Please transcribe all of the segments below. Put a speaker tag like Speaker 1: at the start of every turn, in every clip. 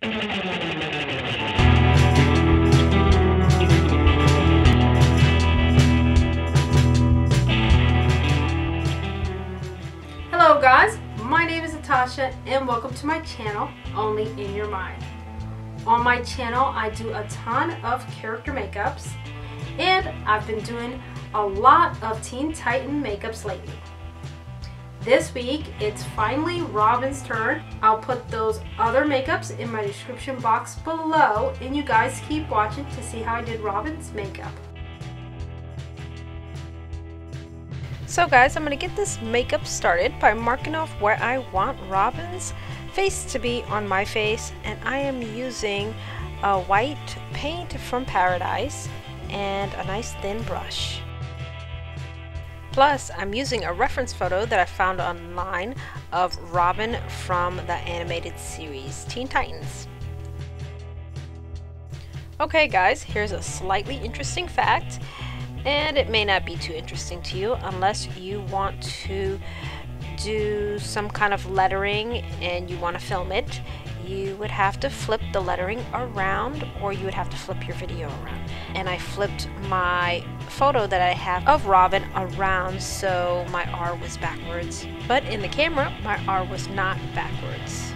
Speaker 1: Hello guys, my name is Natasha and welcome to my channel, Only in Your Mind. On my channel I do a ton of character makeups and I've been doing a lot of Teen Titan makeups lately. This week it's finally Robin's turn. I'll put those other makeups in my description box below and you guys keep watching to see how I did Robin's makeup. So guys, I'm going to get this makeup started by marking off where I want Robin's face to be on my face, and I am using a white paint from Paradise and a nice thin brush. Plus, I'm using a reference photo that I found online of Robin from the animated series Teen Titans. Okay guys, here's a slightly interesting fact. And it may not be too interesting to you unless you want to do some kind of lettering and you want to film it. You would have to flip the lettering around, or you would have to flip your video around. And I flipped my photo that I have of Robin around so my R was backwards. But in the camera, my R was not backwards.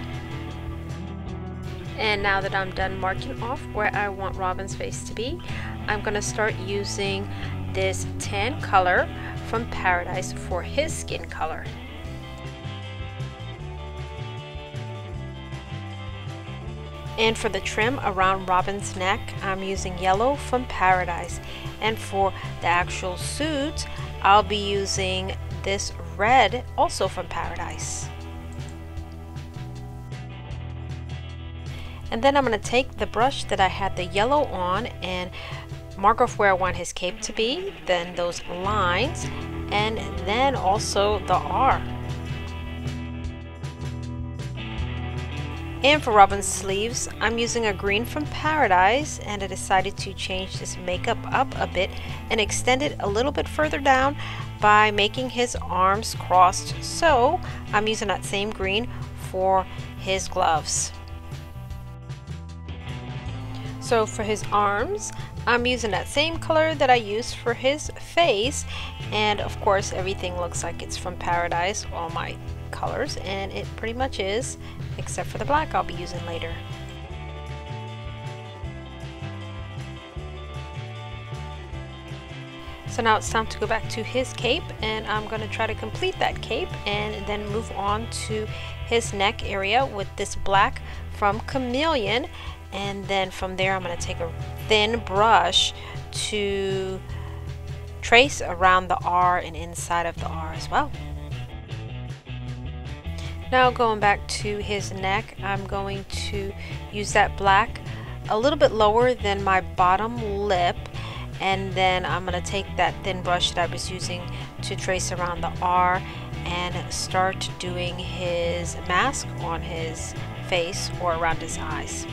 Speaker 1: And now that I'm done marking off where I want Robin's face to be, I'm going to start using this tan color from Paradise for his skin color. And for the trim around Robin's neck, I'm using yellow from Paradise. And for the actual suit, I'll be using this red, also from Paradise. And then I'm going to take the brush that I had the yellow on and mark off where I want his cape to be, then those lines, and then also the R. And for Robin's sleeves, I'm using a green from Paradise, and I decided to change this makeup up a bit and extend it a little bit further down by making his arms crossed. So I'm using that same green for his gloves. So for his arms, I'm using that same color that I used for his face, and of course everything looks like it's from Paradise, all my colors, and it pretty much is, except for the black I'll be using later. So now it's time to go back to his cape, and I'm going to try to complete that cape and then move on to his neck area with this black from Cameleon. And then from there I'm going to take a thin brush to trace around the R and inside of the R as well. Now going back to his neck, I'm going to use that black a little bit lower than my bottom lip, and then I'm going to take that thin brush that I was using to trace around the R and start doing his mask on his face or around his eyes.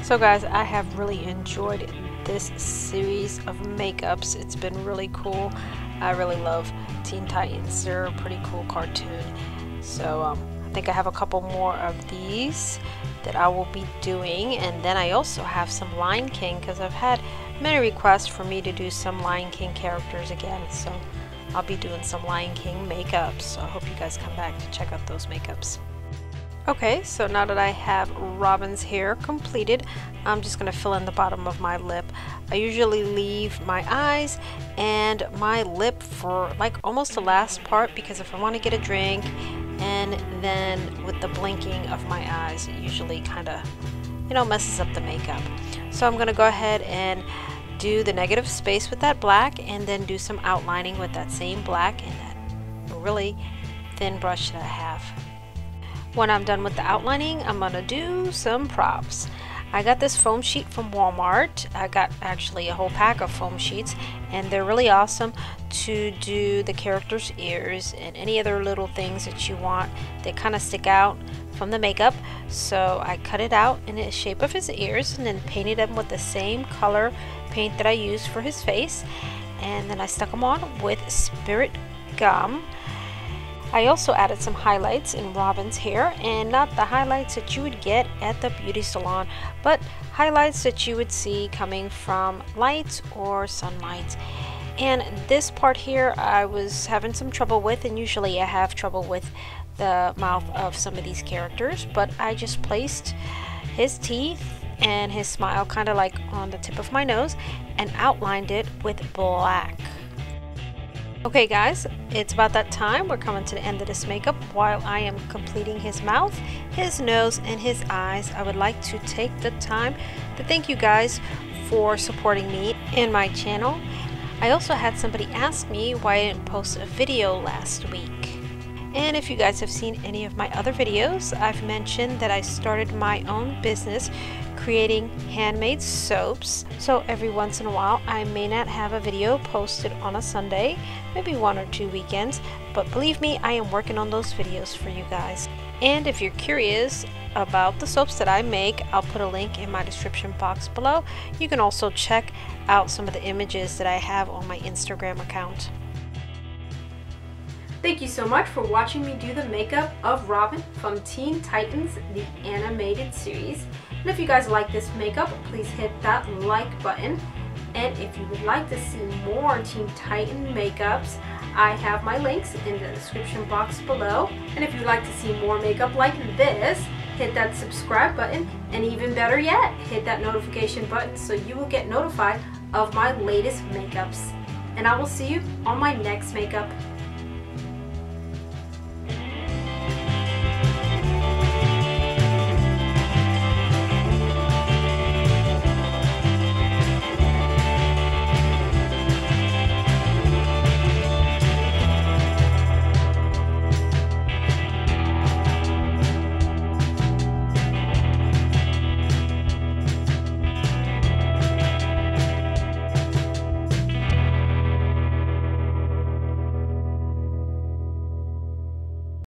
Speaker 1: So guys, I have really enjoyed this series of makeups. It's been really cool. I really love Teen Titans. They're a pretty cool cartoon. So I think I have a couple more of these that I will be doing, and then I also have some Lion King because I've had many requests for me to do some Lion King characters again. So I'll be doing some Lion King makeups. So I hope you guys come back to check out those makeups. Okay, so now that I have Robin's hair completed, I'm just going to fill in the bottom of my lip. I usually leave my eyes and my lip for like almost the last part, because if I want to get a drink and then with the blinking of my eyes, it usually kind of, you know, messes up the makeup. So I'm going to go ahead and do the negative space with that black and then do some outlining with that same black and that really thin brush that I have. When I'm done with the outlining, I'm going to do some props. I got this foam sheet from Walmart. I got actually a whole pack of foam sheets, and they're really awesome to do the character's ears and any other little things that you want that kind of stick out from the makeup. So I cut it out in the shape of his ears and then painted them with the same color paint that I used for his face, and then I stuck them on with spirit gum. I also added some highlights in Robin's hair, and not the highlights that you would get at the beauty salon, but highlights that you would see coming from lights or sunlight. And this part here I was having some trouble with, and usually I have trouble with the mouth of some of these characters, but I just placed his teeth and his smile kind of like on the tip of my nose and outlined it with black. Okay guys, it's about that time. We're coming to the end of this makeup. While I am completing his mouth, his nose, and his eyes, I would like to take the time to thank you guys for supporting me and my channel. I also had somebody ask me why I didn't post a video last week. And if you guys have seen any of my other videos, I've mentioned that I started my own business creating handmade soaps. So every once in a while I may not have a video posted on a Sunday, maybe 1 or 2 weekends, but believe me, I am working on those videos for you guys. And if you're curious about the soaps that I make, I'll put a link in my description box below. You can also check out some of the images that I have on my Instagram account. Thank you so much for watching me do the makeup of Robin from Teen Titans, the animated series. And if you guys like this makeup, please hit that like button. And if you would like to see more Teen Titan makeups, I have my links in the description box below. And if you'd like to see more makeup like this, hit that subscribe button, and even better yet, hit that notification button so you will get notified of my latest makeups. And I will see you on my next makeup.